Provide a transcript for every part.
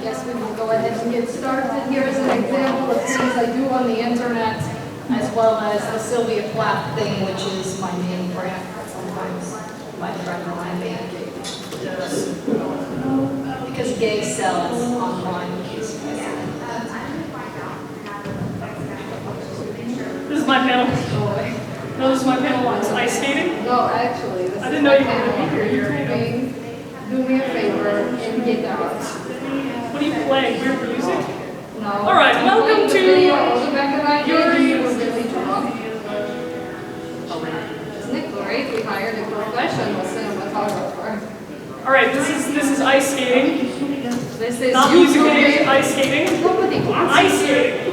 guess we will go ahead and get started. Here's an example of things I do on the internet, as well as the Sylvia Plath thing, which is my name brand. Sometimes my friend or my man because gay sells online. This is my panel. No, this is my panel on ice skating. No, actually, this I is didn't know my you were going to panel. be here. Do me a favor and get out. What are you playing? Weird music? No. All right, welcome to Yuri. Isn't it great? We hired a professional cinematographer. All right, this is ice skating. This is Not music videos, ice skating. Nobody wants Ice skating.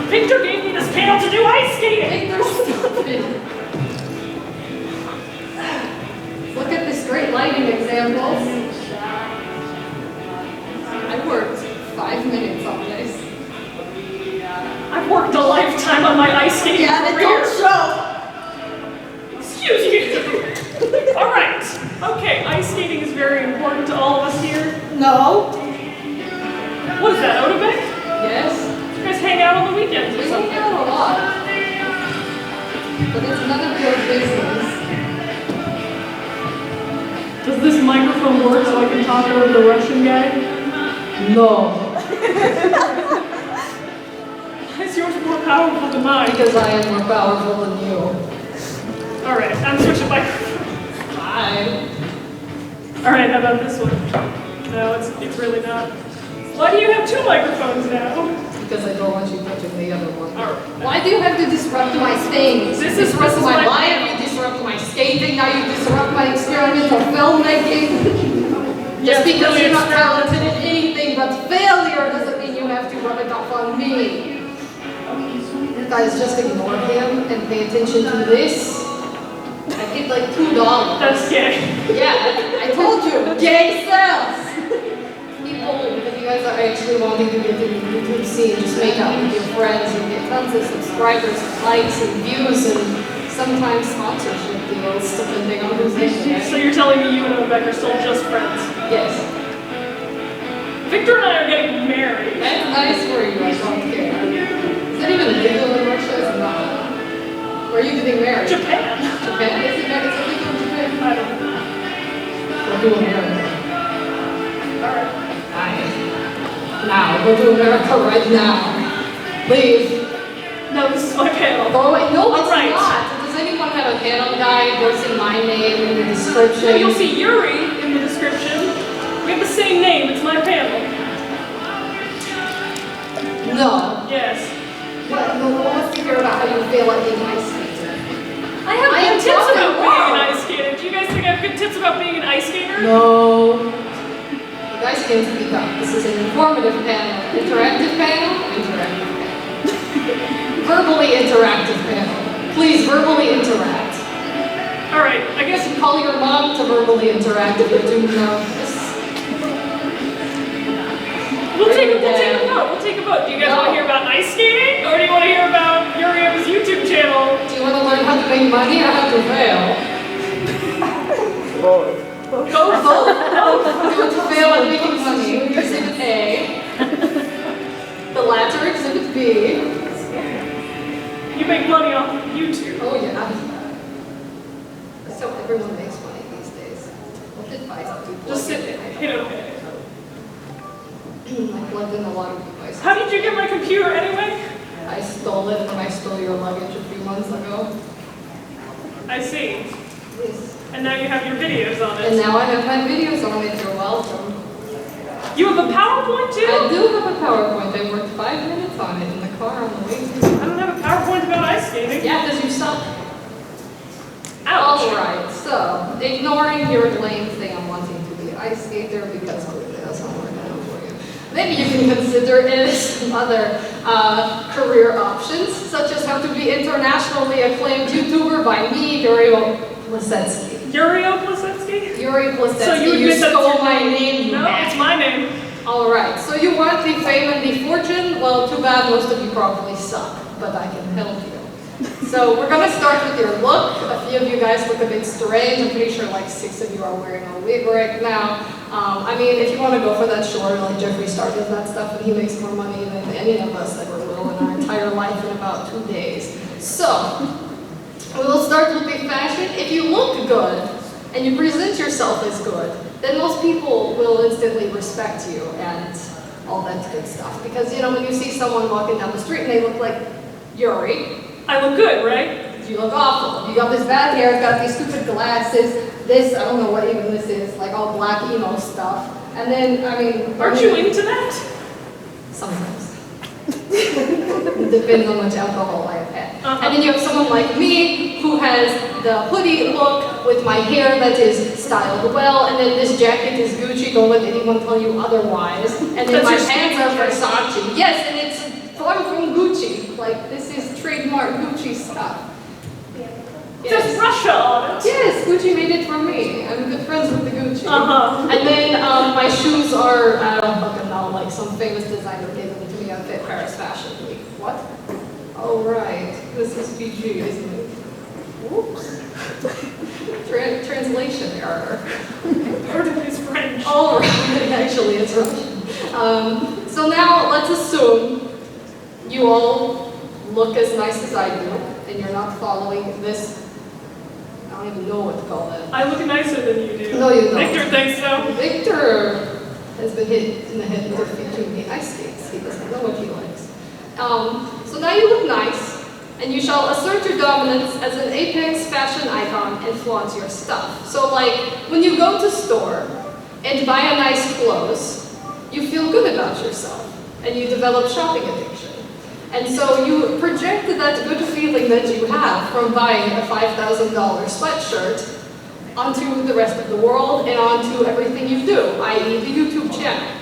Victor gave me this panel to do ice skating. Look at the straight lighting examples. I worked 5 minutes on this. I've worked a lifetime on my ice skating career. Excuse me. All right. Okay, ice skating is very important to all of us here. No. What is that, Otabek? Yes. You guys hang out on the weekends or We hang something? out a lot. But it's none of your business. Does this microphone work so I can talk over the Russian guy? No. Why is yours more powerful than mine? Because I am more powerful than you. All right, I'm switching microphones. Fine. All right, how about this one? No, it's really not. Why do you have 2 microphones now? Because I don't want you touching the other one. All right. Why do you have to disrupt my things? This You is disrupt my my life, you disrupt my skating, now you disrupt my experimental filmmaking. Just because really you're not experimental. talented in anything but failure doesn't mean you have to rub it off on me. Guys, just ignore him and pay attention to this. I get like $2. That's gay. Yeah, I told you, gay sells. People, if you guys are actually wanting to get in the YouTube scene, just make out with your friends and get tons of subscribers, likes, and views, and sometimes sponsorship deals, depending on who's in So it. you're telling me you and Otabek are still just friends? Yes. Victor and I are getting married. That's nice for you, I don't care. Is that even legal in Russia? It's not. Where are you getting married? Japan. Japan? Is it legal in Japan? I don't know. Go to America. All right. Now, go to America right now. Leave. No, this is my panel. Oh, wait, no, it's All right. not. Does anyone have a panel guide? Go see my name in the description. So you'll see Yuri in the description. We have the same name. It's my panel. No. Yes. What? No one wants to hear about how you feel like being ice skater. I have I am good tips talking about being an wrong. ice skater. Do you guys think I have good tips about being an ice skater? No. You guys can speak up. This is an informative panel. Interactive panel? Interactive panel. Verbally interactive panel. Please verbally interact. All right. I I guess guess you call your mom to verbally interact if you're too nervous. we'll take a vote. We'll take a vote. Do you guys want to hear about ice skating, or do you want to hear about Yurio's YouTube channel? Do you want to learn how to make money or how to fail? Go vote. You want to fail at making money? Exhibit A. The latter, exhibit B. You make money off of YouTube. Oh yeah. So everyone makes money these days. What advice do you Just sit there. Hit okay. I plugged in a lot of devices. How did you get my computer anyway? I stole it when I stole your luggage a few months ago. I see. Yes. And now you have your videos on And it. now I have my videos on it. You're welcome. You have a PowerPoint too? I do have a PowerPoint. I worked 5 minutes on it in the car on the way to. I don't have a PowerPoint about ice skating. Yeah, because you suck. Ouch. Alright, so ignoring your lame thing on wanting to be an ice skater because clearly that's not working out for you. Maybe you can consider some other career options, such as how to be internationally acclaimed YouTuber by me, Yurio Plisetzky. Yurio Plisetzky? Yuri Plisetzky, So you admit that's stole your my name? name, you No, hack. it's my name. Alright, so you want the fame and the fortune? Well, too bad most of you probably suck, but I can help you. So we're gonna start with your look. A few of you guys look a bit strange. I'm pretty sure like 6 of you are wearing a wig right now. I mean, if you want to go for that, sure. Like Jeffree Star does that stuff, and he makes more money than any of us ever will in our entire life in about 2 days. So we will start with big fashion. If you look good and you present yourself as good, then most people will instantly respect you and all that good stuff. Because you know, when you see someone walking down the street and they look like Yuri, I look good, right? you look awful. You got this bad hair, got these stupid glasses, this, I don't know what even this is, like all black emo stuff. And then, I mean... Aren't you into that? Sometimes. It depends on much alcohol I've had. And then you have someone like me who has the hoodie look with my hair that is styled well, and then this jacket is Gucci, don't let anyone tell you otherwise. And then my pants are Versace. Yes, and it's from Gucci. Like, this is trademark Gucci stuff. Yes. There's Russia on it. Yes, Gucci made it for me. I'm good friends with the Gucci. And then my shoes are, I don't fucking know, like some famous designer gave them to me at Paris Fashion Week. What? Oh, right. This is PG, isn't it? Whoops. Translation error. Part of his French. Oh, right. Actually, it's Russian. So now let's assume you all look as nice as I do, and you're not following this. I don't even know what to call that. I look nicer than you do. No, you don't. Victor thinks so. Victor has been hit in the head with defeating the ice skates. He doesn't know what he likes. So now you look nice, and you shall assert your dominance as an apex fashion icon and flaunt your stuff. So like, when you go to store and buy a nice clothes, you feel good about yourself, and you develop shopping addiction. And so you project that good feeling that you have from buying a $5,000 sweatshirt onto the rest of the world and onto everything you do, i.e. the YouTube channel.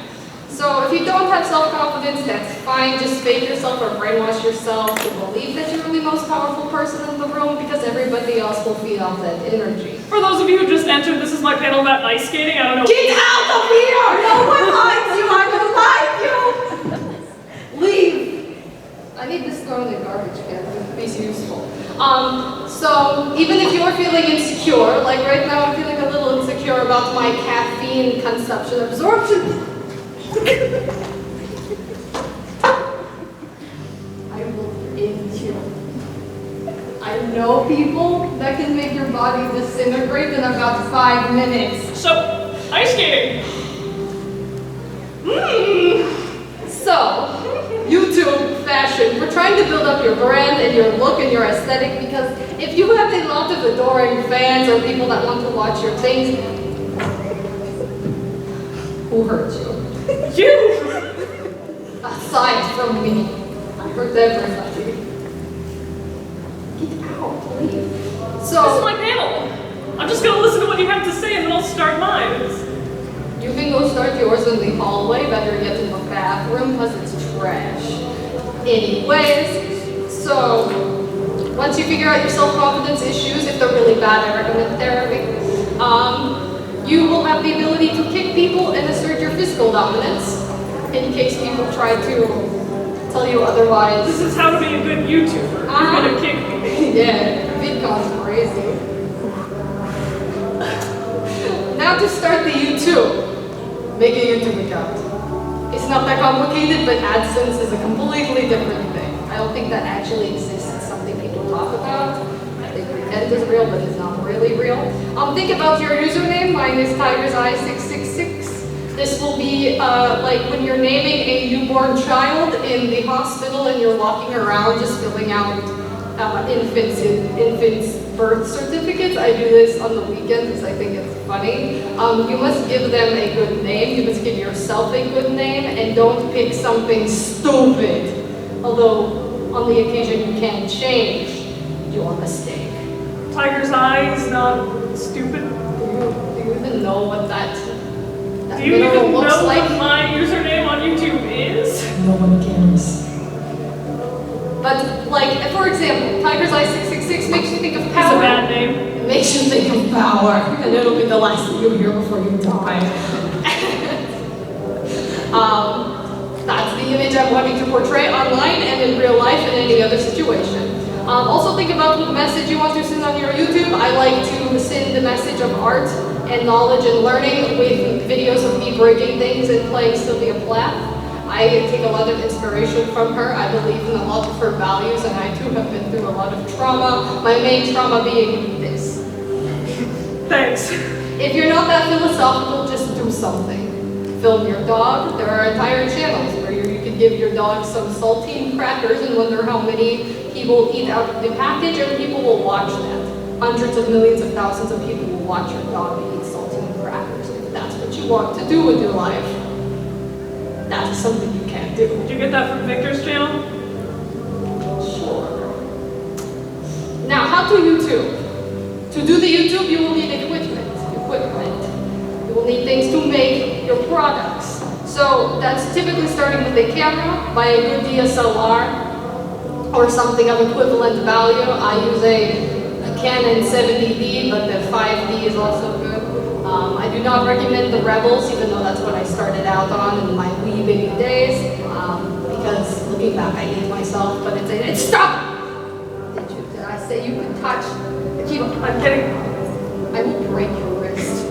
So if you don't have self-confidence, that's fine. Just fake yourself or brainwash yourself to believe that you're the most powerful person in the room, because everybody else will feed off that energy. For those of you who just entered, this is my panel about ice skating. I don't know. Get out of here! No one likes you! I don't like you! Leave! I need this thrown in the garbage can to be useful. So even if you're feeling insecure, like right now I'm feeling a little insecure about my caffeine consumption absorption. I will end you. I know people that can make your body disintegrate in about 5 minutes. So, ice skating. So, YouTube fashion, we're trying to build up your brand and your look and your aesthetic, because if you have a lot of adoring fans or people that want to watch your things, who hurt you? You! Aside from me, I hurt everybody. Get out, leave. So, this is my panel. I'm just gonna listen to what you have to say and then I'll start mine. You can go start yours in the hallway, better yet in the bathroom, because it's trash. Anyways, so once you figure out your self-confidence issues, if they're really bad, I recommend therapy. You will have the ability to kick people and assert your physical dominance, in case people try to tell you otherwise. This is how to be a good YouTuber. You're gonna kick me. Yeah, VidCon's crazy. Now to start the YouTube, make a YouTube account. It's not that complicated, but AdSense is a completely different thing. I don't think that actually exists. It's something people talk about. They pretend it's real, but it's not really real. Think about your username. Mine is TigersEye666. This will be like when you're naming a newborn child in the hospital and you're walking around just filling out infants' birth certificates. I do this on the weekends because I think it's funny. You must give them a good name. You must give yourself a good name, and don't pick something stupid. Although on the occasion you can change your mistake. Tiger's Eye is not stupid. Do you even know what that Do you even looks know like? what my username on YouTube is? No one cares. But, like, for example, Tiger's Eye 666 makes you think of power. It's a bad name. It makes you think of power, and it'll be the last thing you hear before you die. That's the image I'm wanting to portray online and in real life and any other situation. Also think about what message you want to send on your YouTube. I like to send the message of art and knowledge and learning with videos of me breaking things and playing Sylvia Plath. I take a lot of inspiration from her. I believe in a lot of her values, and I too have been through a lot of trauma. My main trauma being this. Thanks. If you're not that philosophical, just do something. Film your dog. There are entire channels where you can give your dog some saltine crackers and wonder how many he will eat out of the package, and people will watch that. Hundreds of millions of thousands of people will watch your dog eat saltine crackers. If that's what you want to do with your life, that's something you can't do. Did you get that from Victor's channel? Sure. Now, how to YouTube? To do the YouTube, you will need equipment. You will need things to make your products. So that's typically starting with a camera, buy a good DSLR or something of equivalent value. I use a Canon 70D, but the 5D is also good. I do not recommend the Rebels, even though that's what I started out on in my wee baby days, because looking back, I hate myself, but it's stop! Did I say you could touch? I'm kidding. I will break your wrist.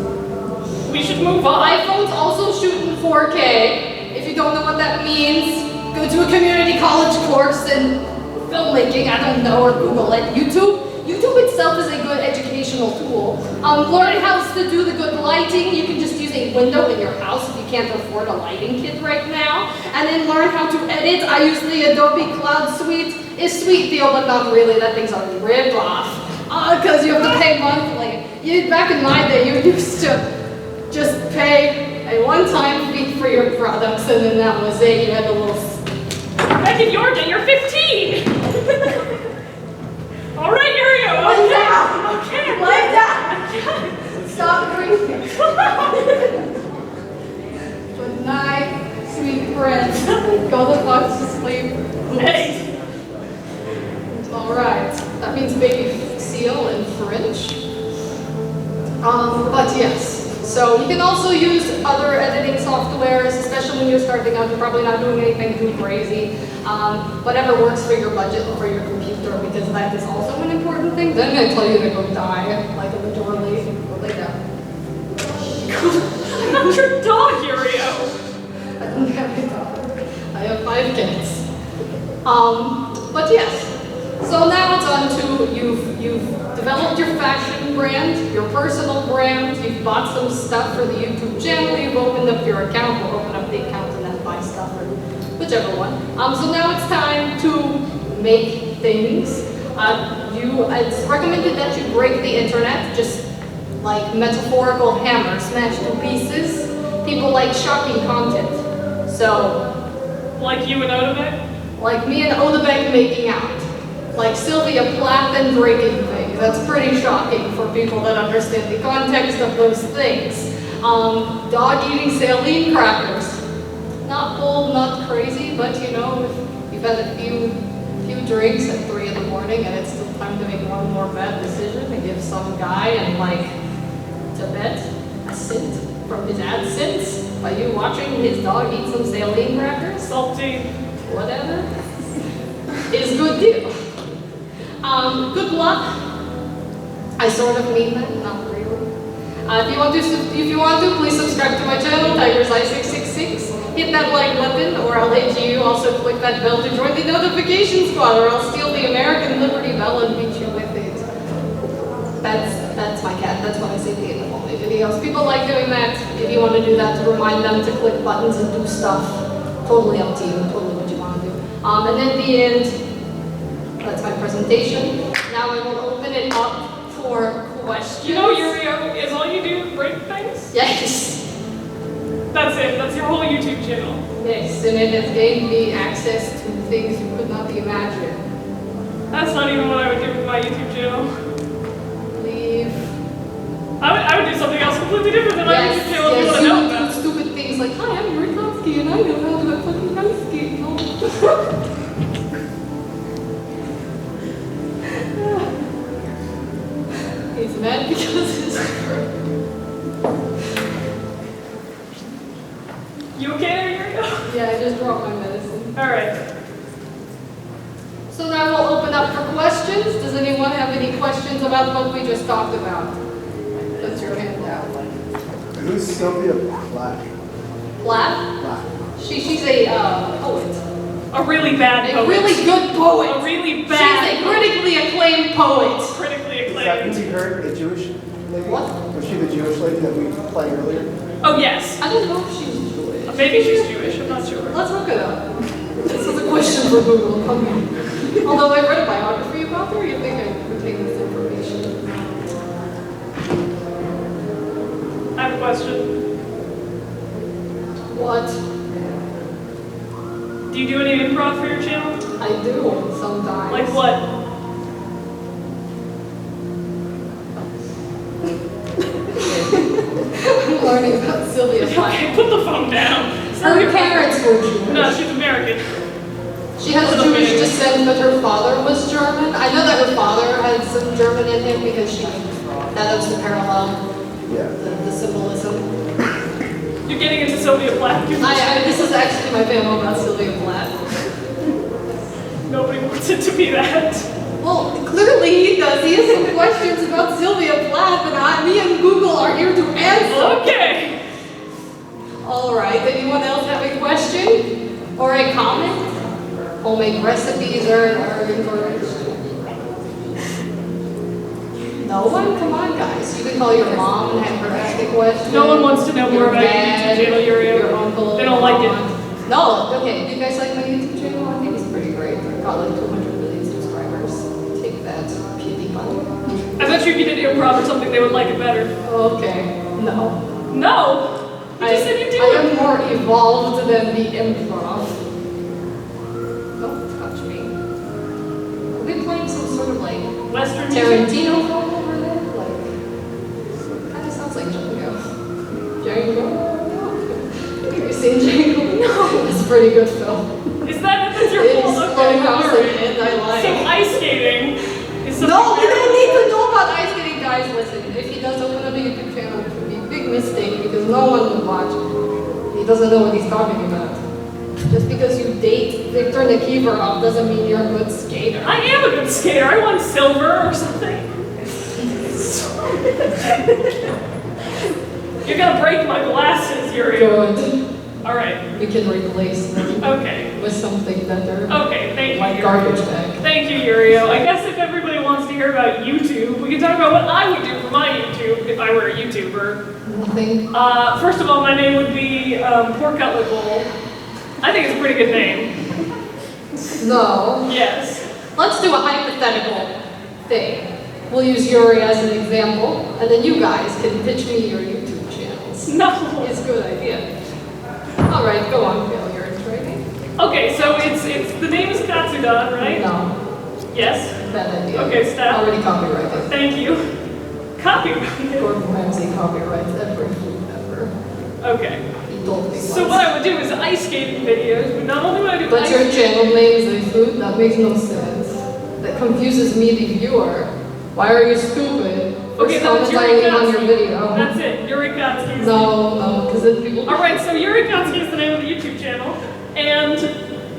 We should move on. iPhones also shoot in 4K. If you don't know what that means, go to a community college course in filmmaking, I don't know, or Google it. YouTube itself is a good educational tool. Learn how to do the good lighting. You can just use a window in your house if you can't afford a lighting kit right now. And then learn how to edit. I use the Adobe Cloud Suite. It's sweet deal, but not really. That thing's a rip-off. Because you have to pay monthly. Back in my day, you used to just pay a one-time fee for your products, and then that was it. You had a little... Back in your day, you're 15! All right, Yurio. Lay down. Okay. Lay down. Stop drinking. Good night, sweet friends. Go the fuck to sleep. Hey. All right. That means baby seal in French. But yes. So you can also use other editing softwares, especially when you're starting out. You're probably not doing anything too crazy. Whatever works for your budget or for your computer, because that is also an important thing. Then I tell you to go die, like a majorly. Go lay down. I'm not your dog, Yurio. I don't have a dog. I have 5 cats. But yes. So now it's on to you've developed your fashion brand, your personal brand, you've bought some stuff for the YouTube channel, you've opened up your account, or open up the account and then buy stuff, or whichever one. So now it's time to make things. It's recommended that you break the internet, just like metaphorical hammer, smash to pieces. People like shocking content. So, like you and Odabek? Like me and Odabek making out. Like Sylvia Plath and breaking things. That's pretty shocking for people that understand the context of those things. Dog eating saline crackers. Not bold, not crazy, but you know, if you've had a few drinks at 3 in the morning and it's still time to make one more bad decision and give some guy in like Tibet a cent from his AdSense by you watching his dog eat some saline crackers, Salty. whatever, is good deal. Good luck. I sort of mean that, not really. If you want to, please subscribe to my channel, TigersEye666. Hit that like button, or I'll hit you. Also click that bell to join the notification squad, or I'll steal the American Liberty Bell and beat you with it. That's my cat. That's what I say at the end of all my videos. People like doing that. If you want to do that, to remind them to click buttons and do stuff. Totally up to you. Totally what you want to do. And at the end, that's my presentation. Now I will open it up for questions. You know, Yurio, is all you do break things? Yes. That's it. That's your whole YouTube channel. Yes, and it has gained me access to things you could not imagine. That's not even what I would do with my YouTube channel. Leave. I would do something else completely different than my YouTube channel if you want to know about. Stupid things like, hi, I'm Yuri and I know how to fucking ice skate. He's mad because it's true. You okay there, Yurio? Yeah, I just dropped my medicine. Alright. So now we'll open up up for questions. Does anyone have any questions about what we just talked about? Put your hand down. Who's Sylvia Plath? Plath? Plath. She's a poet. A really bad A poet. really good poet. A really bad She's a critically acclaimed poet. critically Is that who acclaimed. we heard, the Jewish lady? What? Was she the Jewish lady that we played earlier? Oh, yes. I don't know if she's Jewish. Maybe she's Jewish, I'm not sure. Let's look it up. This is a question for Google. Come here. Although I read a biography about her, you think I would take this information? I have a question. What? Do you do any improv for your channel? I do sometimes. Like what? I'm learning about Sylvia Plath. Okay, put the phone down. Her parents were Jewish. No, she's American. She has Jewish descent, but her father was German. I know that her father had some German in him because that was the parallel, Yeah. the symbolism. You're getting into Sylvia Plath. This is actually my family about Sylvia Plath. Nobody wants it to be that. Well, clearly he does. He has some questions about Sylvia Plath, and me and Google are here to answer. Okay. All right. Anyone else have a question or a comment? Homemade recipes are encouraged. No one? Come on, guys. You can call your mom and have her ask a question. No one wants to know more about your dad, YouTube channel, Yurio. Your uncle. They don't like it. it. No. Okay. Do you guys like my YouTube channel? I think it's pretty great. I've got like 200 million subscribers. Take that, PewDiePie. I bet you if you did improv or something, they would like it better. Okay. No. No! You just said you do I it. am more evolved than the improv. Don't touch me. Are they playing some sort of like Western music. Tarantino film over there? Like, kind of sounds like Django. Django? No. Have you seen Django? No. It's a pretty good film. Is that's your It fault? is Okay, Blumhouse alright. and I like So it. ice skating is something. No, we don't need to know about ice skating, guys. Listen, if he does open up a YouTube channel, it would be a big mistake because no one would watch. He doesn't know what he's talking about. Just because you date Victor Nikiforov doesn't mean you're a good skater. I am a good skater. I won silver or something. You're gonna break my glasses, Yuri. Good. All right. We can replace them Okay. with something better. Okay. Thank you. Like Yurio. garbage bag. Thank you, Yurio. I guess if everybody wants to hear about YouTube, we can talk about what I would do for my YouTube if I were a YouTuber. Nothing. First of all, my name would be Pork Cutlet Bowl. I think it's a pretty good name. No. Yes. Let's do a hypothetical thing. We'll use Yuri as an example, and then you guys can pitch me your YouTube channels. No. It's a good idea. All right, go on, Phil. You're training. Okay, so it's the name is Katsuki, right? No, Yes. bad idea. Okay, stop. Already copyrighted. Thank you. Copyright. Gordon Ramsay copyrights every food ever. Okay. He told me So once. what I would do is ice skating videos, but not only would I do But ice your channel name is a food? That makes no sense. That confuses me, the viewer. Why are you stupid? Okay, First then it's comment I Yuri leave on your Katsuki. video. That's it. Yuri Katsuki. No, because then people... Alright, so Yuri Katsuki is the name of the YouTube channel, and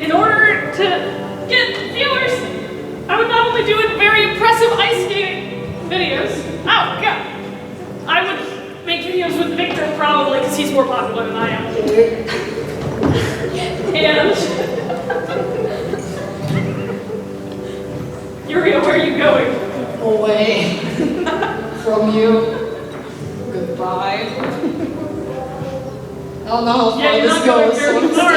in order to get viewers, I would not only do very impressive ice skating videos, oh god, I would make videos with Victor probably, because he's more popular than I am. And... Yuri, where are you going? Away from you. Goodbye. I don't know how far Yeah, you're this not going goes. very So far.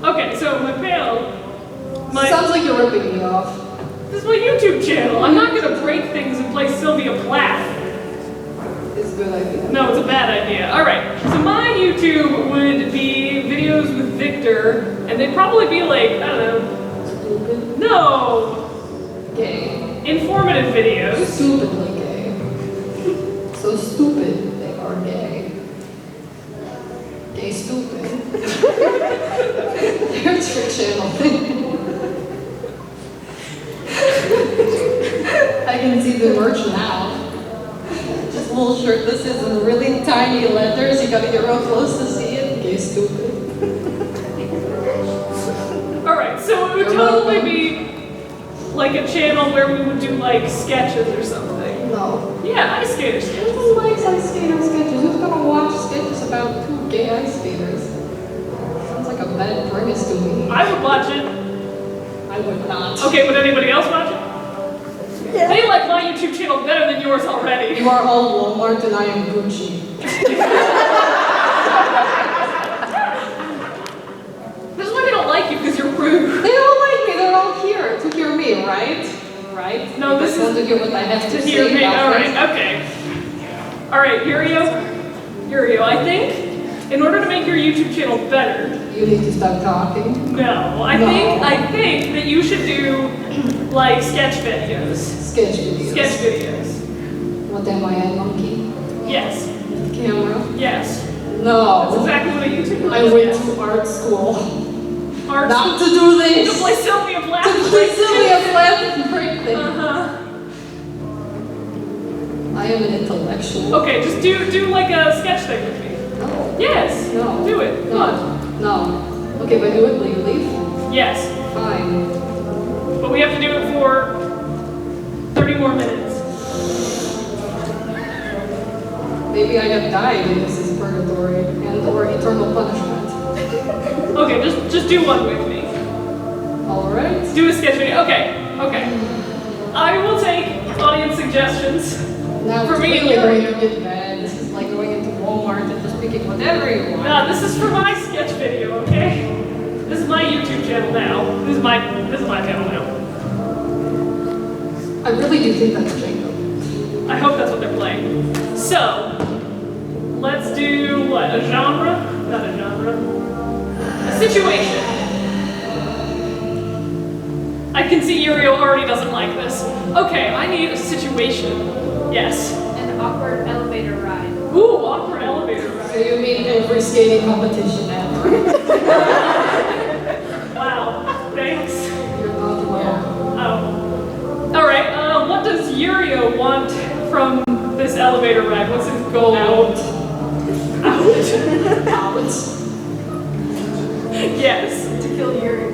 I'm Okay, so my panel, Sounds like you're ripping me off. this is my YouTube channel. I'm not gonna break things and play Sylvia Plath. It's a good idea. No, it's a bad idea. Alright, so my YouTube would be videos with Victor, and they'd probably be like, I don't know, Stupid. no, Gay. informative videos. Stupidly gay. So stupid, they are gay. Gay stupid. There's your channel. I can see the merch now. Just a little shirt. This is in really tiny letters. You gotta get real close to see it. Gay stupid. Alright, so like a channel where we would do like sketches or something. No. Yeah, ice skater sketches. Who likes ice skater sketches? Who's gonna watch sketches about two gay ice skaters? Sounds like a bad premise to me. I would watch it. I would not. Okay, would anybody else watch it? Yeah. They like my YouTube channel better than yours already. You are all Walmart and I am Gucci. This is why they don't like you, because you're rude. They don't like me, they're all here to hear me, right? Right? No, this is to hear what I have to hear say. me. Alright, okay. Alright, Yurio, I think in order to make your YouTube channel better, You need to stop talking. no, I think that you should do like sketch videos. Sketch videos. Sketch videos. What am I, a monkey? Yes. Camera? Yes. No. That's exactly what a YouTuber I is. went Yes. to art school. Art Not school. to do this. To play Sylvia Plath. To play Sylvia Plath and break things. Uh-huh. I am an intellectual. Okay, just do like a sketch thing with me. No. Yes. No. Do it. Come on. No. Okay, but do it legally. Yes. Fine. But we have to do it for 30 more minutes. Maybe I have died and this is purgatory and or eternal punishment. Okay, just do one with me. Alright. Do a sketch video. Okay. I will take audience suggestions. Now For it's me, really you're- going to get bad. This is like going into Walmart and just picking whatever you want. No, this is for my sketch video, okay? This is my YouTube channel now. This is my channel now. I really do think that's Jacob. I hope that's what they're playing. So, let's do what? A genre? Not a genre. A situation. I can see Yurio already doesn't like this. Okay, I need a situation. Yes. An awkward elevator ride. Ooh, awkward elevator So ride. you mean every skating competition ever? Wow, thanks. You're not welcome. Oh. Alright, what does Yurio want from this elevator ride? What's his goal? Out. Out. Out. Yes. To kill Yuri.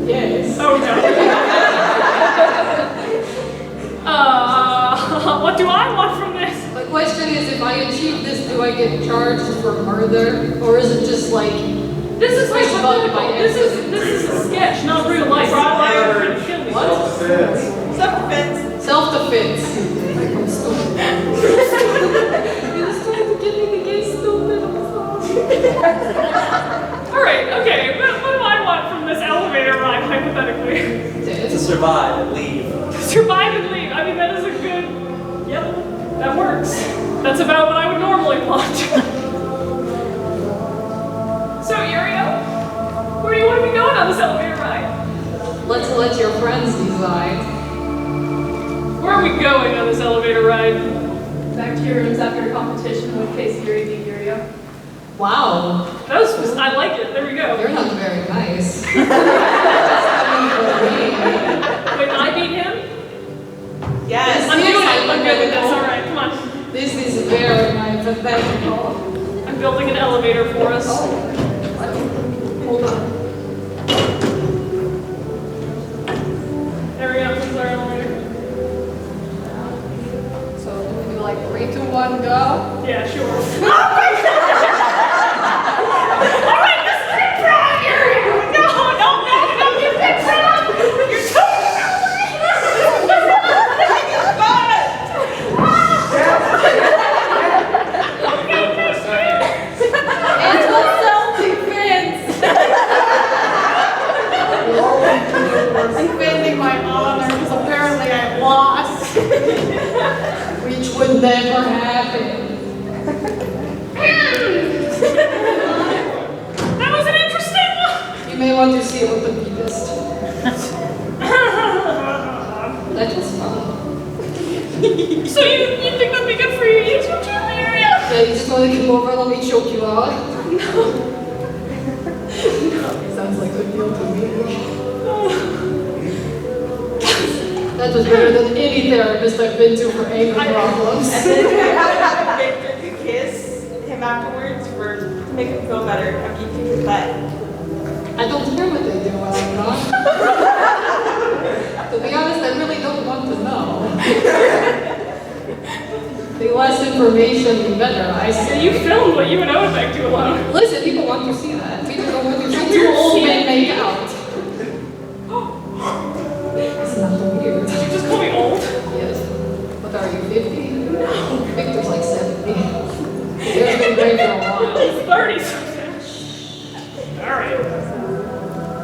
Yes. Oh no. What do I want from this? The question is, if I achieve this, do I get charged for murder? Or is it just like, This is Like bug by hypothetical. This is a sketch, not real life. Probably. You're trying to kill me. Self-defense. Self-defense. self-defense? Like, I'm stupid. He was trying to get me to get stupid, I'm sorry. Alright, okay. What do I want from this elevator ride, hypothetically? To Dead. survive and leave. Survive and leave. I mean, that is a good. Yep, that works. That's about what I would normally want. So, Yurio, where do you want to be going on this elevator ride? Let's let your friends decide. Where are we going on this elevator ride? Back to your rooms after a competition with case Yuri beat Yurio. Wow, That was, I like it. There we go. you're not very nice. Wait, I beat him? Yes. I'm good with this. All right, come on. This is very hypothetical. I'm building an elevator for us. Hold on. There we go. This is our elevator. So do we do like 3, 2, 1, go? Yeah, sure. Oh my god! All right, this is improv, Yuri. No, you improv. You're so. It was self-defense! Defending my honor because apparently I lost. Which would never happen. That was an interesting one. You may want to see what the beatest. That was fun. So you think that'd be good for your YouTube channel, Yuri? Yeah, you just want to come over, let me choke you out. Sounds like a deal to me. That was better than any therapist I've been to for anger problems. And then Victor could kiss him afterwards to make him feel better after you kick his butt. I don't care what they do when I'm not. To be honest, The less information, the better. I So say. you filmed what you and Odebek do alone. Listen, people want to see that. People don't want to see two old men make out. It's not weird. Did you just call me old? Yes. What are you, 50? No. Victor's like 70. There's been great for a while. He's 30 something. Alright.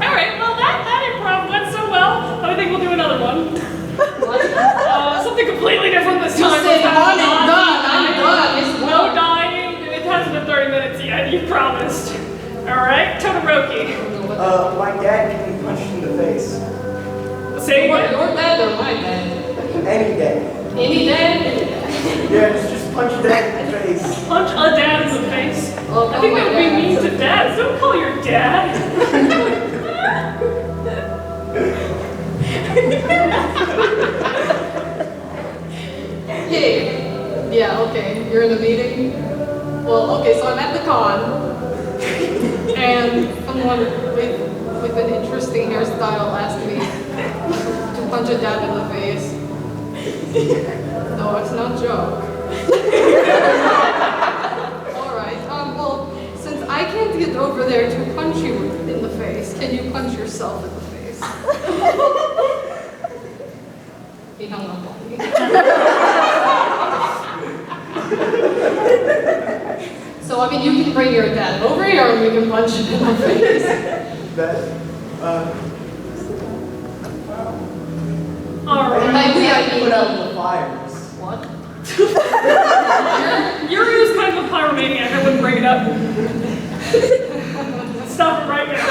Alright, well that improv went so well. I think we'll do another one. Something completely different this You time. said This time one and not done. I'm dying. done. It's No one. dying. It hasn't been 30 minutes yet. You promised. Alright, Todoroki. My dad can be punched in the face. Say What, again. your dad or my dad? Any day. Any dad? Yeah, just punch dad in the face. Punch a dad in the face. Oh, I think my that would be dad. mean to dads. Don't call your dad. Hey. Yeah, okay. You're in a meeting? Well, okay, so I'm at the con. And someone with an interesting hairstyle asked me to punch a dad in the face. No, it's not a joke. Alright, well, since I can't get over there to punch you in the face, can you punch yourself in the face? He hung up on me. So, I mean, you can bring your dad over here and we can punch him in the face. Alright. Maybe I Put mean, out the fires. what? Yuri was kind of a pyromaniac. I wouldn't bring it up. Stop it right now.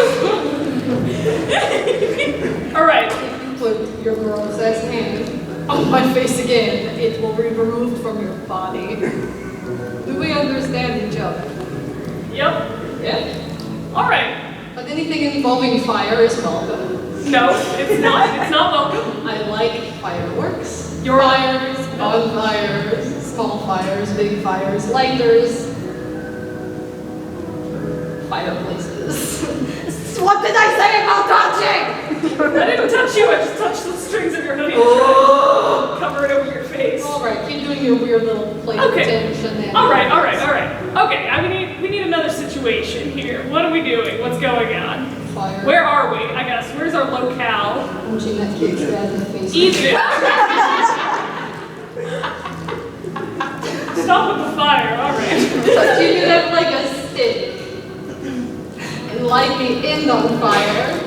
Alright. If you put your girl's ass hand on my face again, it will be removed from your body. Do we understand each other? Yep. Yeah? Alright. But anything involving fire is welcome. No, it's not. It's not welcome. I like fireworks. Your Fires, bonfires, small fires, big fires, lighters, fireplaces. What did I say about touching? I didn't touch you. I just touched the strings of your hoodie. Cover it over your face. All right, keep doing your weird little play Okay. tension. Alright. Okay, we need another situation here. What are we doing? What's going on? Fire. Where are we? I guess. Where's our locale? Punching that kid's dad in the face. Egypt. Stop with the fire. Alright. But you could have like a stick and light the end on fire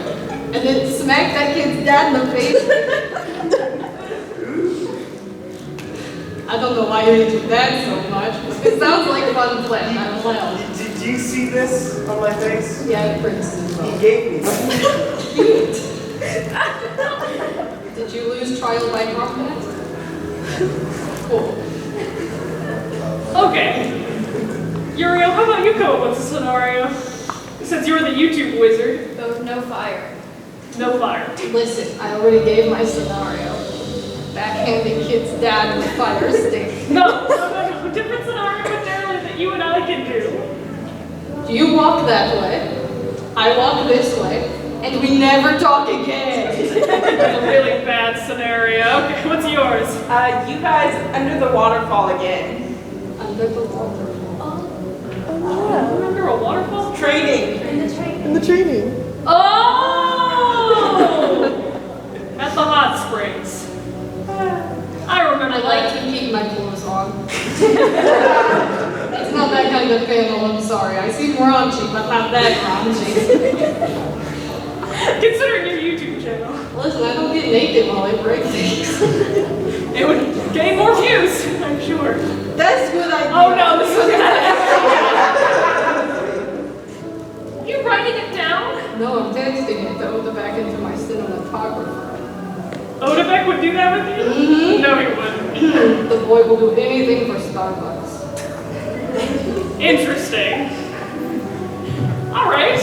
and then smack that kid's dad in the face. I don't know why you do that so much. It sounds like fun plan. I'm loud. Did you see this on my face? Yeah, Princeton. He gave me this. Cute. Did you lose trial by combat? Cool. Okay. Yurio, how about you come up with a scenario? Since you're the YouTube wizard. No fire. No fire. Listen, I already gave my scenario. Backhanding kid's dad with a fire stick. No. Different scenario entirely that you and I can do. You walk that way, I walk this way, and we never talk again. That's a really bad scenario. Okay, what's yours? You guys under the waterfall again. Under the waterfall. Under a waterfall? Training. In the training. Oh! At the hot springs. I remember I like that. to keep my clothes on. It's not that kind of panel, I'm sorry. I seem raunchy, but not that raunchy. Considering your YouTube channel. Listen, I don't get naked while I break things. It would gain more views, I'm sure. That's good idea. Oh no, this is bad. You writing it down? No, I'm texting it though, to back into my cinematographer. Odebek would do that with you? Mm-hmm. No, he wouldn't. The boy will do anything for Starbucks. Interesting. Alright.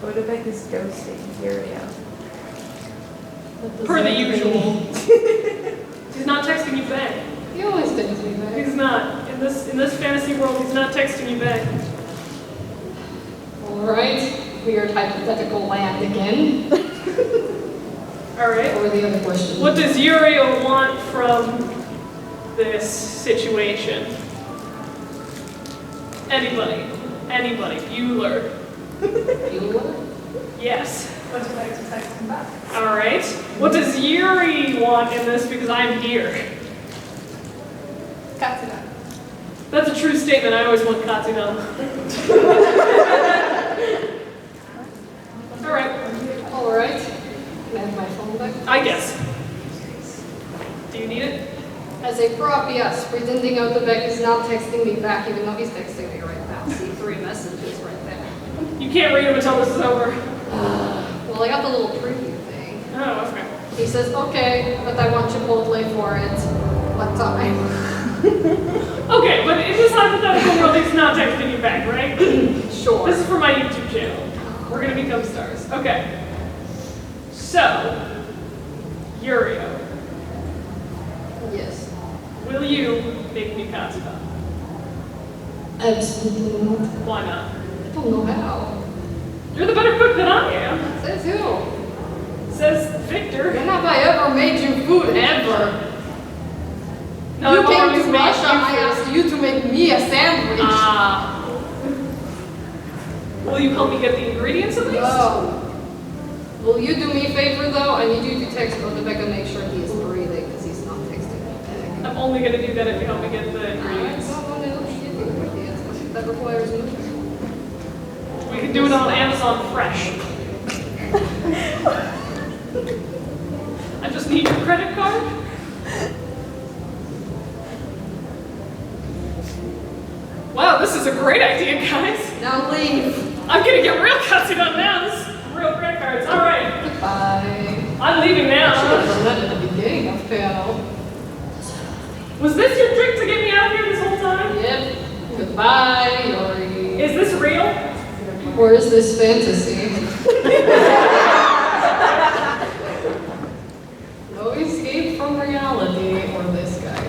Odebek is ghosting Yurio. Per the usual. He's not texting you back. He always texts me back. He's not. In this fantasy world, he's not texting you back. Alright, weird hypothetical land again. All right. What were the other questions? What does Yurio want from this situation? Anybody. Anybody. Bueller. Bueller? Yes. What's your next text back? All right. What does Yuri want in this because I'm here? Katsuki. That's a true statement. I always want Katsuki. All right. All right. Can I have my phone back? I guess. Do you need it? As a prop, yes. Pretending Outback is not texting me back, even though he's texting me right now. See 3 messages right there. You can't read them until this is over. Well, I got the little preview thing. Oh, okay. He says, okay, but I want Chipotle for it. What time? Okay, but in this hypothetical world, he's not texting you back, right? Sure. This is for my YouTube channel. We're gonna become stars. Okay. So, Yurio, Yes. will you make me Katsuki? Absolutely not. Why not? I don't know how. You're the better cook than I am. Says who? Says Victor. When have I ever made you food, ever? No, You I've came always to made Russia, you I asked you to make me a sandwich. Will you help me get the ingredients at least? Oh. Will you do me a favor though? I need you to text Outback and make sure he is breathing because he's not texting me back. I'm only gonna do that if you help me get the I ingredients. don't want to know shit ingredients, but that requires moving. We can do it on Amazon Fresh. I just need your credit card. Wow, this is a great idea, guys. Now leave. I'm gonna get real cutsy on now. This is real credit cards. All right, Goodbye. I'm leaving I should have now. done that at the beginning of panel. Was this your trick to get me out of here this whole time? Yep. Goodbye, Yuri. Is this real? Or is this fantasy? No escape from reality. Or this guy.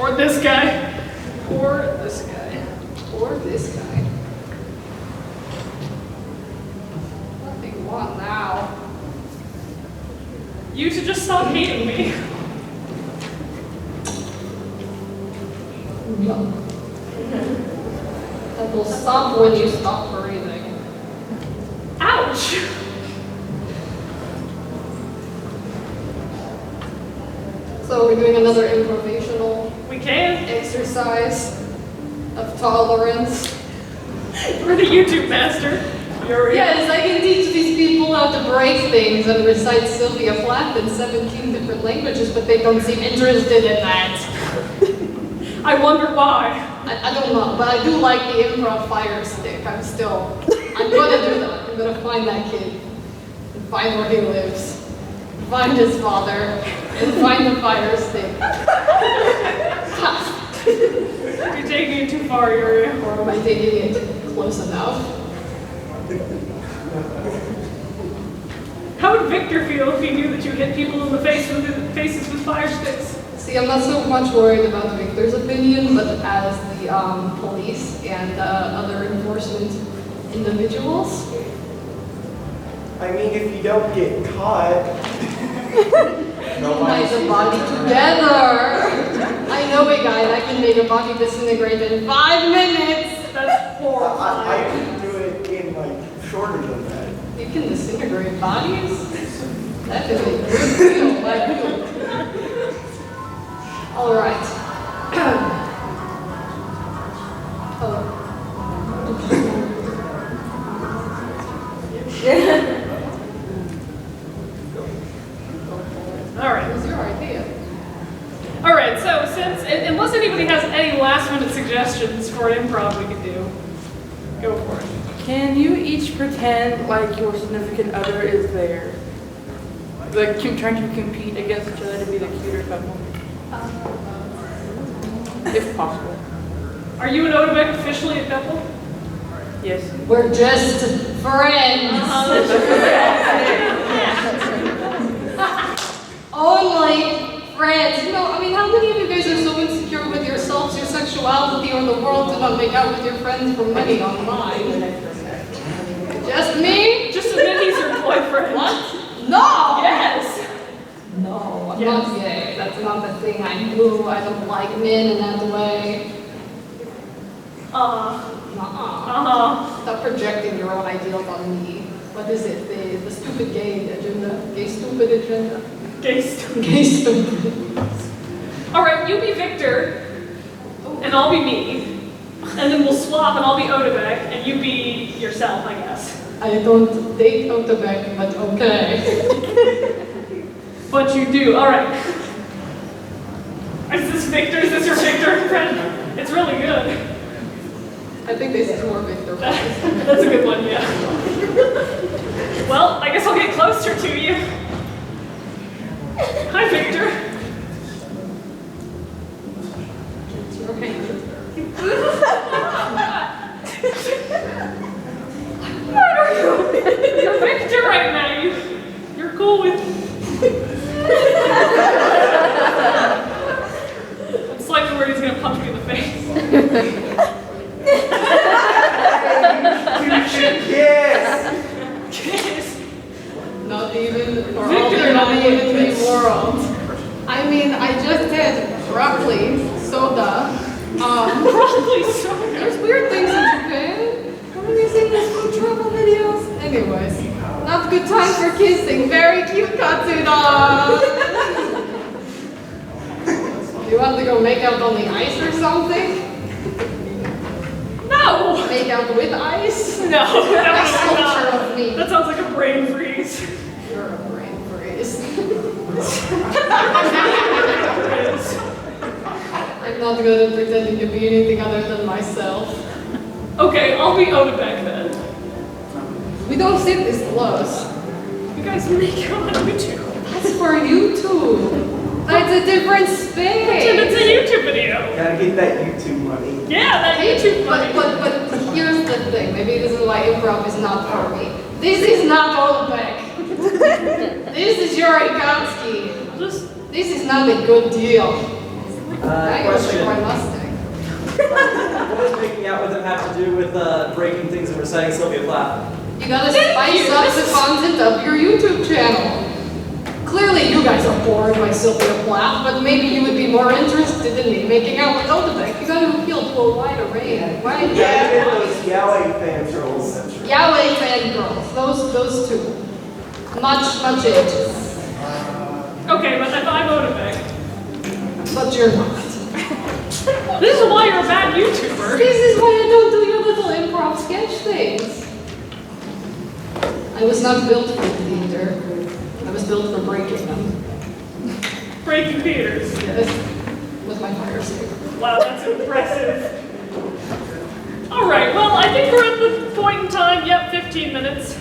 Or this guy? Or this guy? Or this guy. What do you want now? You to just stop hating me. No. That will stop when you stop breathing. Ouch! So we're doing another improvisational We can. exercise of tolerance. We're the YouTube master. Yuri. Yes, I can teach these people how to break things and recite Sylvia Plath in 17 different languages, but they don't seem interested in that. I wonder why. I don't know, but I do like the improv fire stick. I'm gonna do that. I'm gonna find that kid and find where he lives, find his father, and find the fire stick. You're taking it too far, Yuri. Or am I taking it close enough? How would Victor feel if he knew that you hit people in the faces with fire sticks? See, I'm not so much worried about Victor's opinion, but as the police and other enforcement individuals. I mean, if you don't get caught, Tie nobody the body together. I know a guy that can make a body disintegrate in 5 minutes. That's horrible. I can do it in like shorter than that. You can disintegrate bodies? That is a good deal, my dude. All right. Oh. All right. It was your idea. All right. So unless anybody has any last-minute suggestions for an improv we could do, go for it. Can you each pretend like your significant other is there? Like trying to compete against each other to be the cuter couple? If possible. Are you and Odebek officially a couple? Yes. We're just friends. Only friends. You know, I mean, how many of you guys are so insecure with yourselves, your sexuality, or the world to not make out with your friends for money online? Just me? Just admit he's your boyfriend. What? No! Yes. No, I'm Yes. not gay. That's not the thing I do. I don't like men in that way. Uh-huh. Stop projecting your own ideals on me. What is it? The stupid gay agenda? Gay stupid agenda? Gay stupid. Gay stupid. Alright, you be Victor, and I'll be me. And then we'll swap and I'll be Odebek, and you be yourself, I guess. I don't date Otobek, but okay. But you do, alright. Is this Victor? Is this your Victor impression? It's really good. I think this is more Victor. That's a good one, yeah. Well, I guess I'll get closer to you. Hi, Victor. It's your hand. What are you? You're Victor right now. You're cool with. I'm slightly worried he's gonna punch me in the face. Yes! Kiss. Not even for Victor, all not the even in the kiss. world. I mean, I just did broccoli, soda. Broccoli soda. There's weird things in Japan. Have you seen those food travel videos? Anyways, not good time for kissing. Very cute katsu dog. You want to go make out on the ice or something? No. Make out with ice? No. Nice That sculpture of me. that sounds like a brain freeze. You're a brain freeze. I'm not good at pretending to be anything other than myself. Okay, I'll be Odebek then. We don't sit this close. You guys make it on YouTube. That's for YouTube. That's a different space. And it's a YouTube video. Gotta get that YouTube money. Yeah, that YouTube money. But here's the thing. Maybe this is why improv is not for me. This is not Olbeck. This is Yuri. Just This is not a good deal. I gotta Question. take my Mustang. What does making out with him have to do with breaking things and reciting Sylvia Plath? You gotta spice up the content of your YouTube channel. Clearly, you guys are bored by Sylvia Plath, but maybe you would be more interested in me making out with Olbeck. You gotta appeal to a wide array. Right? Yeah, get those Yahweh fan trolls. Yahweh fangirls, those two. Much it. okay, but if I'm Odebek, But you're not. this is why you're a bad YouTuber. This is why I don't do your little improv sketch things. I was not built for theater. I was built for breaking them. Breaking theaters. Yes. With my fire saber. Wow, that's impressive. All right, well, I think we're at the point in time, 15 minutes,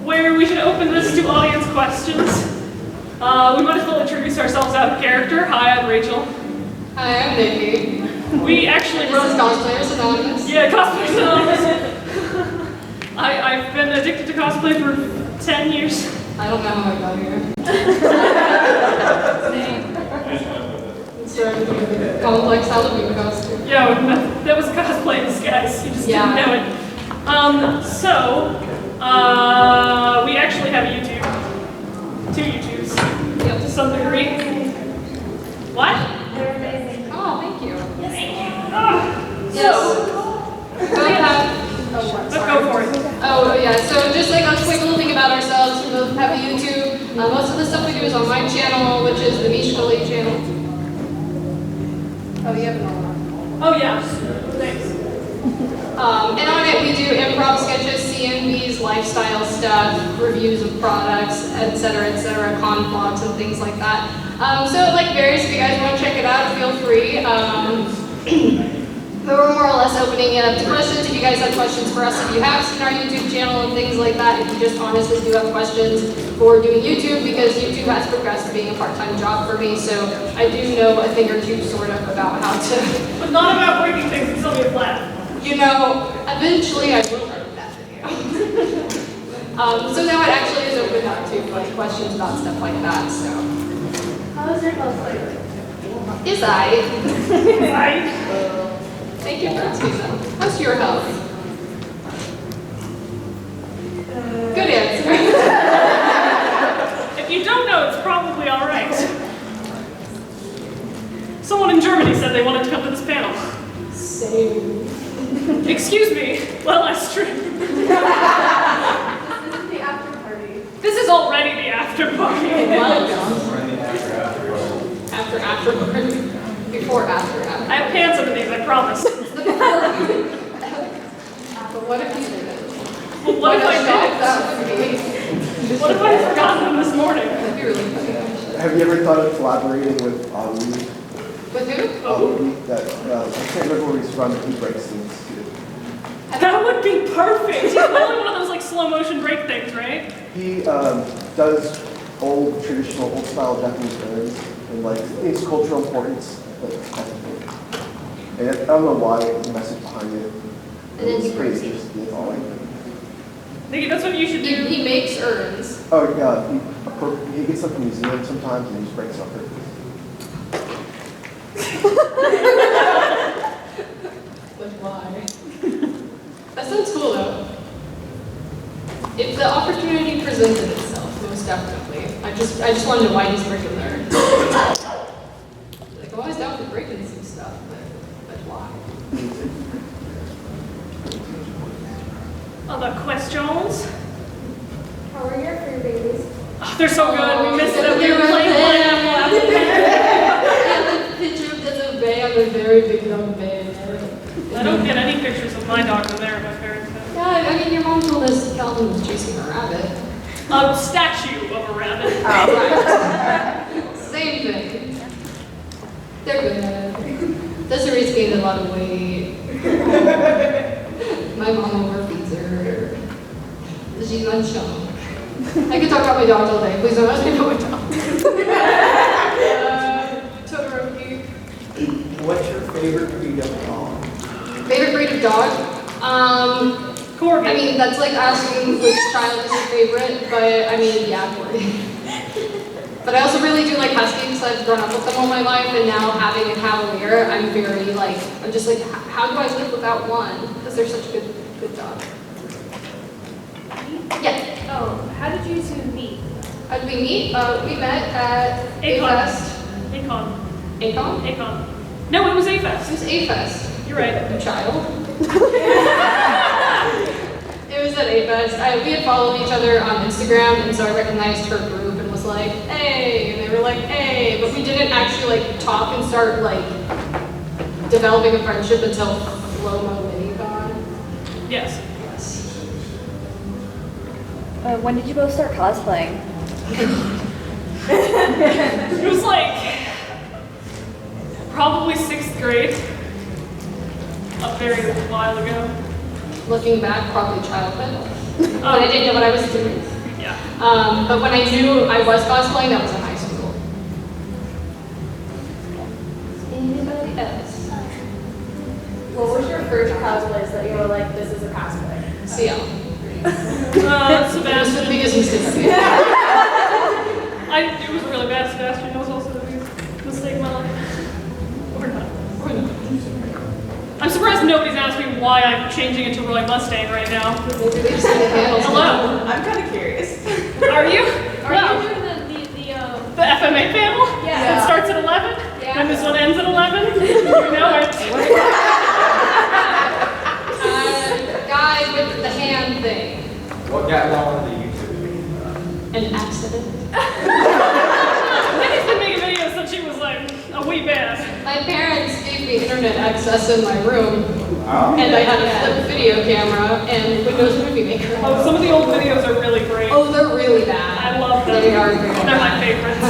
where we should open this to audience questions. We might as well introduce ourselves out of character. Hi, I'm Rachel. Hi, I'm Nikki. We actually This is wrote... Cosplayers Anonymous. Yeah, Cosplayers Anonymous. I've been addicted to cosplay for 10 years. I don't know how I got here. It started with a complex Halloween costume. Yeah, that was cosplay in disguise. You just Yeah. didn't know it. We actually have a YouTube. 2 YouTubes. Yep. To some degree. What? They're amazing. Oh, thank you. Yes. Yes. So, We both have. Oh, what? let's Sorry. go for it. Oh, yeah, so just like a quick little thing about ourselves, we both have a YouTube. Most of the stuff we do is on my channel, which is the Mishkali channel. Oh, you have another one. Oh, yeah. Thanks. And on it, we do improv sketches, CMVs, lifestyle stuff, reviews of products, etc., con vlogs and things like that. So it like varies. If you guys want to check it out, feel free. But we're more or less opening it up to questions. If you guys have questions for us, if you have seen our YouTube channel and things like that, if you just honestly do have questions for doing YouTube, because YouTube has progressed to being a part-time job for me, so I do know a thing or two sort of about how to, But not about breaking things in Sylvia Plath. you know, eventually I will edit that video. So now it actually is open up to like questions about stuff like that, so. How was your cosplay? Is I. Right? Thank you for asking that. How's your health? Good answer. If you don't know, it's probably all right. Germany said they wanted to come to this panel. Same. Excuse me. Well, that's true. This isn't the after party. This is already the after party. Welcome. After party. Before after. I have pants under these, I promise. But what if you did it? Well, what if I did? That would be. What if I had forgotten them this morning? That'd be really funny. Have you ever thought of collaborating with With who? that I can't remember where he's from, but he breaks things too. That would be perfect. He's probably one of those like slow motion break things, right? He does old style Japanese urns and like it's cultural importance, but it's kind of cool. And I don't know why the message behind it. And then he It's pretty breaks it. interesting. I like it. Nikki, that's what you should do. He makes urns. Oh yeah, he gets them from museums sometimes and he just breaks up purpose. But why? That sounds cool though. If the opportunity presented itself, most definitely. I just want to know why he's breaking there. Like, I'm always down for breaking some stuff, but why? Other questions? How are your fur babies? Oh, they're so good. We missed them. We They're were playing right pineapple. I have a picture of this bay. I'm a very big dumb bay. I don't get any pictures of my dog when they're at my parents' house. Yeah, I mean, your mom told us Calvin was chasing a rabbit. A statue of a rabbit. Oh, right. Same thing. They're good. Desiree's gained a lot of weight. My mom overfeeds her. She's not shown. I could talk about my dogs all day. Please don't ask me about my dogs. Todoroki. What's your favorite breed of dog? Favorite breed of dog? Corgi. I mean, that's like asking which child is your favorite, but I mean, yeah, Corgi. But I also really do like Huskies because I've grown up with them all my life, and now having a Cavalier, I'm very like, I'm just like, how do I live without one? Because they're such a good dog. Yeah. Oh, how did you two meet? How did we meet? We met at AFest. Acon. Acon? Acon. No, it was It AFest. was AFest. You're right. A child. It was at AFest. We had followed each other on Instagram, and so I recognized her group and was like, hey, and they were like, hey, but we didn't actually like talk and start like developing a friendship until Flomo Minicon. Yes. Yes. When did you both start cosplaying? It was like probably 6th grade. A very while ago. Looking back, probably childhood. But I didn't know what I was doing. Yeah. But when I knew I was cosplaying, that was in high school. Anybody else? What was your first cosplays that you were like, this is a cosplay? CL. Sebastian. That was the biggest mistake. It was really bad. Sebastian was also the biggest mistake in my life. Or not. I'm surprised nobody's asked me why I'm changing into Roy Mustang right now. Hello. I'm kind of curious. Are you? Are No. you doing The FMA panel? Yeah. It starts at 11? Yeah. And this one ends at 11? You know it. Guy with the hand thing. What got y'all into YouTube? An accident. Nikki's been making videos since she was like a wee bass. My parents gave me internet access in my room, Oh. and I had a flip video camera and Windows Movie Maker. Oh, some of the old videos are really great. Oh, they're really bad. I love them. They are really They're my bad. favorites.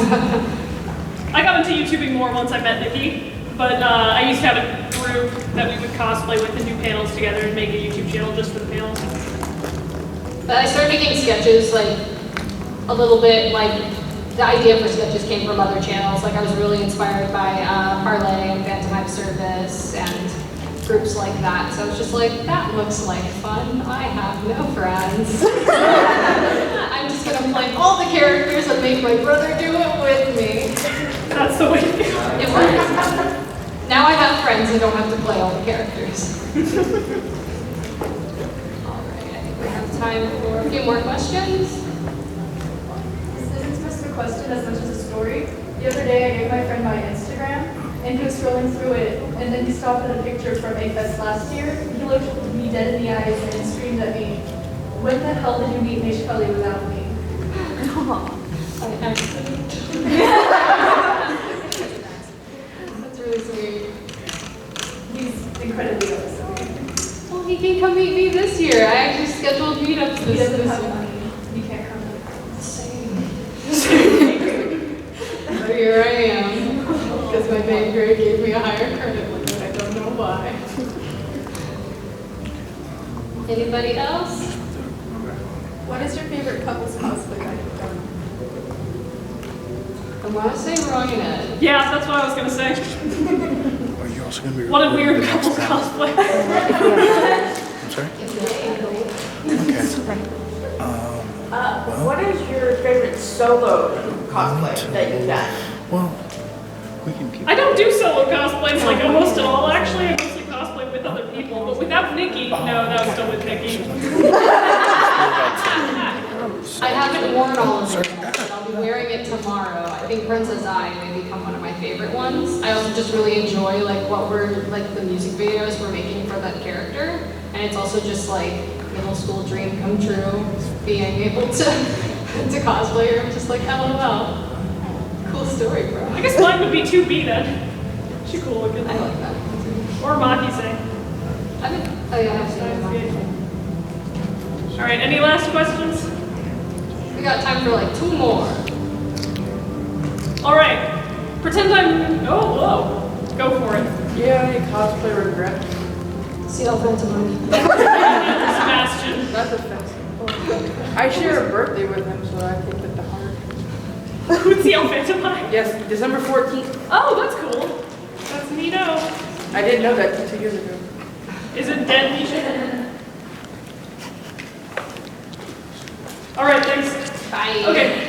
I got into YouTubing more once I met Nikki, but I used to have a group that we would cosplay with and do panels together and make a YouTube channel just for the panels. But I started making sketches like a little bit like the idea for sketches came from other channels. Like I was really inspired by Parlay and Phantom Hype Service and groups like that. So I was just like, that looks like fun. I have no friends. I'm just gonna play all the characters and make my brother do it with me. That's the way to do it. It works. Now I have friends and don't have to play all the characters. Alright, I think we have time for a few more questions. This isn't supposed to be a question as much as a story. The other day I gave my friend my Instagram, and he was scrolling through it, and then he stopped at a picture from AnimeFest last year. He looked me dead in the eyes and screamed at me, "When the hell did you meet Mishkali without me?" By accident. That's really sweet. He's incredibly awesome. Well, he can come meet me this year. I actually scheduled meetups He this doesn't have year. money. He can't come. So here I am, because my bank grade gave me a higher credit limit. I don't know why. Anybody else? What is your favorite couples cosplay that you've done? I want to say Roy and Ed. Yeah, that's what I was gonna say. Are you also going to be What a weird recording couples the next round? cosplay. I'm sorry? Okay. What is your favorite solo cosplay that you've done? Well, we can keep. I don't do solo cosplays like almost at all, actually. I mostly cosplay with other people, but without Nikki, no, that was still with Nikki. I haven't worn all of it yet, but I'll be wearing it tomorrow. I think Princess Ai may become one of my favorite ones. I also just really enjoy like what we're like the music videos we're making for that character, and it's also just like middle school dream come true, being able to cosplay her. I'm just like LOL. Cool story, bro. I guess mine would be 2B then. She cool looking. I like that. Or Maki-san. I think I have seen it. All right, any last questions? We got time for like 2 more. All right, pretend I'm, oh, whoa, go for it. Do you have any cosplay regrets? See how Phantom Sebastian. That's offensive. I share a birthday with him, so I take it to heart. Who's the Phantom Eye? Yes, December 14th. Oh, that's cool. That's neato. I didn't know that 2 years ago. Is it dead, Nisha? All right, thanks. Bye. Okay,